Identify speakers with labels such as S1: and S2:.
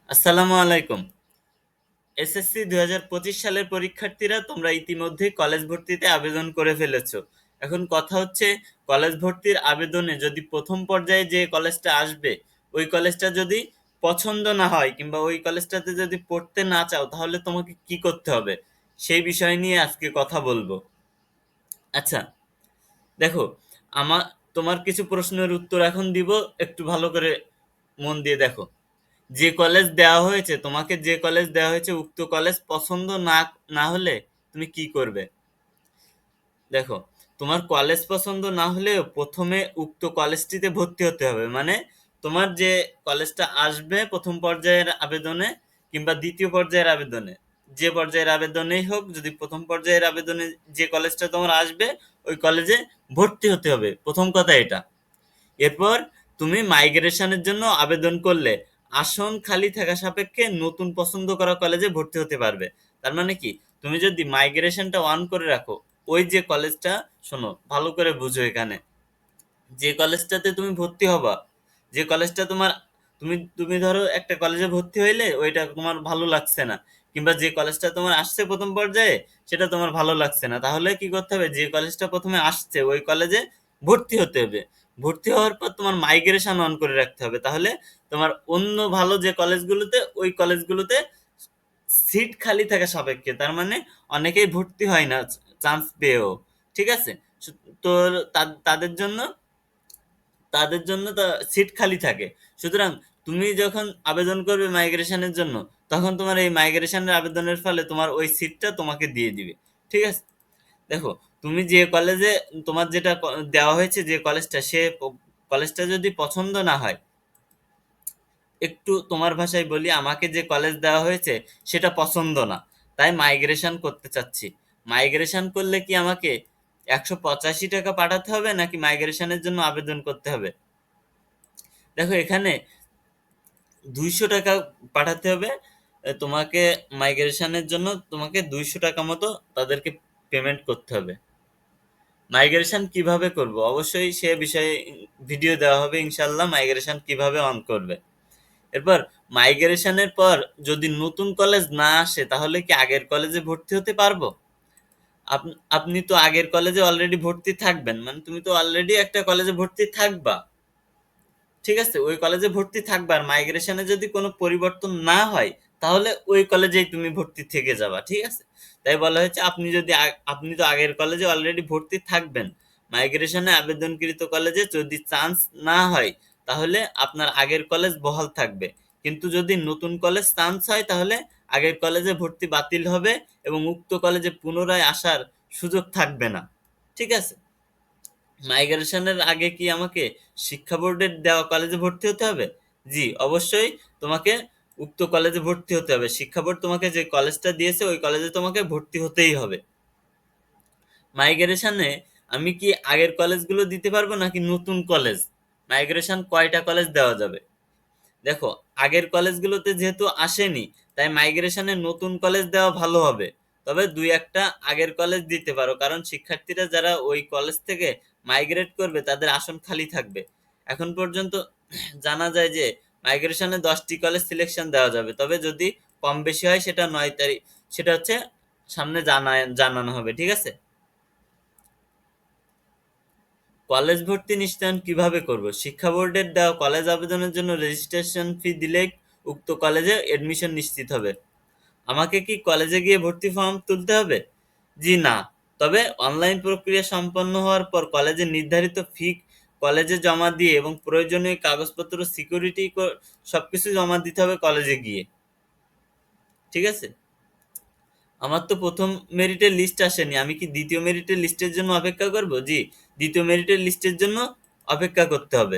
S1: আসসালামু আলাইকুম। এসএসসি 2025 সালের পরীক্ষার্থীরা তোমরা ইতিমধ্যেই কলেজ ভর্তিতে আবেদন করে ফেলেছো। এখন কথা হচ্ছে, কলেজ ভর্তির আবেদনে যদি প্রথম পর্যায়ে যে কলেজটা আসবে ওই কলেজটা যদি পছন্দ না হয় কিংবা ওই কলেজটাতে যদি পড়তে না চাও তাহলে তোমাকে কি করতে হবে সেই বিষয় নিয়ে আজকে কথা বলবো। আচ্ছা, দেখো, আমার তোমার কিছু প্রশ্নের উত্তর এখন দিব, একটু ভালো করে মন দিয়ে দেখো। যে কলেজ দেওয়া হয়েছে তোমাকে, যে কলেজ দেওয়া হয়েছে উক্ত কলেজ পছন্দ না না হলে তুমি কি করবে? দেখো, তোমার কলেজ পছন্দ না হলেও প্রথমে উক্ত কলেজটিতে ভর্তি হতে হবে। মানে তোমার যে কলেজটা আসবে প্রথম পর্যায়ের আবেদনে কিংবা দ্বিতীয় পর্যায়ের আবেদনে, যে পর্যায়ের আবেদনেই হোক, যদি প্রথম পর্যায়ের আবেদনে যে কলেজটা তোমার আসবে ওই কলেজে ভর্তি হতে হবে, প্রথম কথা এটা। এরপর তুমি মাইগ্রেশনের জন্য আবেদন করলে আসন খালি থাকা সাপেক্ষে নতুন পছন্দ করা কলেজে ভর্তি হতে পারবে। তার মানে কি, তুমি যদি মাইগ্রেশনটা অন করে রাখো, ওই যে কলেজটা, শোনো ভালো করে বুঝো এখানে, যে কলেজটাতে তুমি ভর্তি হবা, যে কলেজটা তোমার, তুমি ধরো একটা কলেজে ভর্তি হইলে ওইটা তোমার ভালো লাগছে না, কিংবা যে কলেজটা তোমার আসছে প্রথম পর্যায়ে সেটা তোমার ভালো লাগছে না, তাহলে কি করতে হবে? যে কলেজটা প্রথমে আসছে ওই কলেজে ভর্তি হতে হবে। ভর্তি হওয়ার পর তোমার মাইগ্রেশন অন করে রাখতে হবে, তাহলে তোমার অন্য ভালো যে কলেজগুলোতে, ওই কলেজগুলোতে সিট খালি থাকা সাপেক্ষে, তার মানে অনেকেই ভর্তি হয় না চান্স পেয়েও, ঠিক আছে? তো তাদের জন্য, সিট খালি থাকে। সুতরাং তুমি যখন আবেদন করবে মাইগ্রেশনের জন্য, তখন তোমার এই মাইগ্রেশনের আবেদনের ফলে তোমার ওই সিটটা তোমাকে দিয়ে দিবে, ঠিক আছে? দেখো, তুমি যে কলেজে, তোমার যেটা দেওয়া হয়েছে যে কলেজটা, সে কলেজটা যদি পছন্দ না হয়, একটু তোমার ভাষায় বলি, আমাকে যে কলেজ দেওয়া হয়েছে সেটা পছন্দ না, তাই মাইগ্রেশন করতে চাচ্ছি। মাইগ্রেশন করলে কি আমাকে 185 টাকা পাঠাতে হবে নাকি মাইগ্রেশনের জন্য আবেদন করতে হবে? দেখো, এখানে 200 টাকা পাঠাতে হবে। তোমাকে মাইগ্রেশনের জন্য তোমাকে 200 টাকা মতো তাদেরকে পেমেন্ট করতে হবে। মাইগ্রেশন কিভাবে করব অবশ্যই সে বিষয়ে ভিডিও দেওয়া হবে ইনশাল্লাহ, মাইগ্রেশন কিভাবে অন করবে। এরপর মাইগ্রেশনের পর যদি নতুন কলেজ না আসে তাহলে কি আগের কলেজে ভর্তি হতে পারবো? আপনি তো আগের কলেজে অলরেডি ভর্তি থাকবেন, মানে তুমি তো অলরেডি একটা কলেজে ভর্তি থাকবা, ঠিক আছে? ওই কলেজে ভর্তি থাকবা, আর মাইগ্রেশনে যদি কোনো পরিবর্তন না হয় তাহলে ওই কলেজেই তুমি ভর্তি থেকে যাবা, ঠিক আছে? তাই বলা হয়েছে, আপনি তো আগের কলেজে অলরেডি ভর্তি থাকবেন, মাইগ্রেশনে আবেদনকৃত কলেজে যদি চান্স না হয় তাহলে আপনার আগের কলেজ বহাল থাকবে। কিন্তু যদি নতুন কলেজ চান্স হয় তাহলে আগের কলেজে ভর্তি বাতিল হবে এবং উক্ত কলেজে পুনরায় আসার সুযোগ থাকবে না, ঠিক আছে? মাইগ্রেশনের আগে কি আমাকে শিক্ষা বোর্ডের দেওয়া কলেজে ভর্তি হতে হবে? জি, অবশ্যই তোমাকে উক্ত কলেজে ভর্তি হতে হবে। শিক্ষা বোর্ড তোমাকে যে কলেজটা দিয়েছে ওই কলেজে তোমাকে ভর্তি হতেই হবে। মাইগ্রেশনে আমি কি আগের কলেজগুলো দিতে পারবো নাকি নতুন কলেজ? মাইগ্রেশন কয়টা কলেজ দেওয়া যাবে? দেখো, আগের কলেজগুলোতে যেহেতু আসেনি তাই মাইগ্রেশনে নতুন কলেজ দেওয়া ভালো হবে। তবে দুই একটা আগের কলেজ দিতে পারো, কারণ শিক্ষার্থীরা যারা ওই কলেজ থেকে মাইগ্রেট করবে তাদের আসন খালি থাকবে। এখন পর্যন্ত জানা যায় যে মাইগ্রেশনে 10টি কলেজ সিলেকশন দেওয়া যাবে, তবে যদি কম বেশি হয় সেটা 9 তারিখ, সেটা হচ্ছে সামনে জানানো হবে, ঠিক আছে? কলেজ ভর্তি নিশ্চয়ন কিভাবে করব? শিক্ষা বোর্ডের দেওয়া কলেজ আবেদনের জন্য রেজিস্ট্রেশন ফি দিলেই উক্ত কলেজে এডমিশন নিশ্চিত হবে। আমাকে কি কলেজে গিয়ে ভর্তি ফর্ম তুলতে হবে? জি না, তবে অনলাইন প্রক্রিয়া সম্পন্ন হওয়ার পর কলেজের নির্ধারিত ফি কলেজে জমা দিয়ে এবং প্রয়োজনীয় কাগজপত্র, সিকিউরিটি সবকিছু জমা দিতে হবে কলেজে গিয়ে, ঠিক আছে? আমার তো প্রথম মেরিটের লিস্ট আসেনি, আমি কি দ্বিতীয় মেরিটের লিস্টের জন্য অপেক্ষা করব? জি, দ্বিতীয় মেরিটের লিস্টের জন্য অপেক্ষা করতে হবে।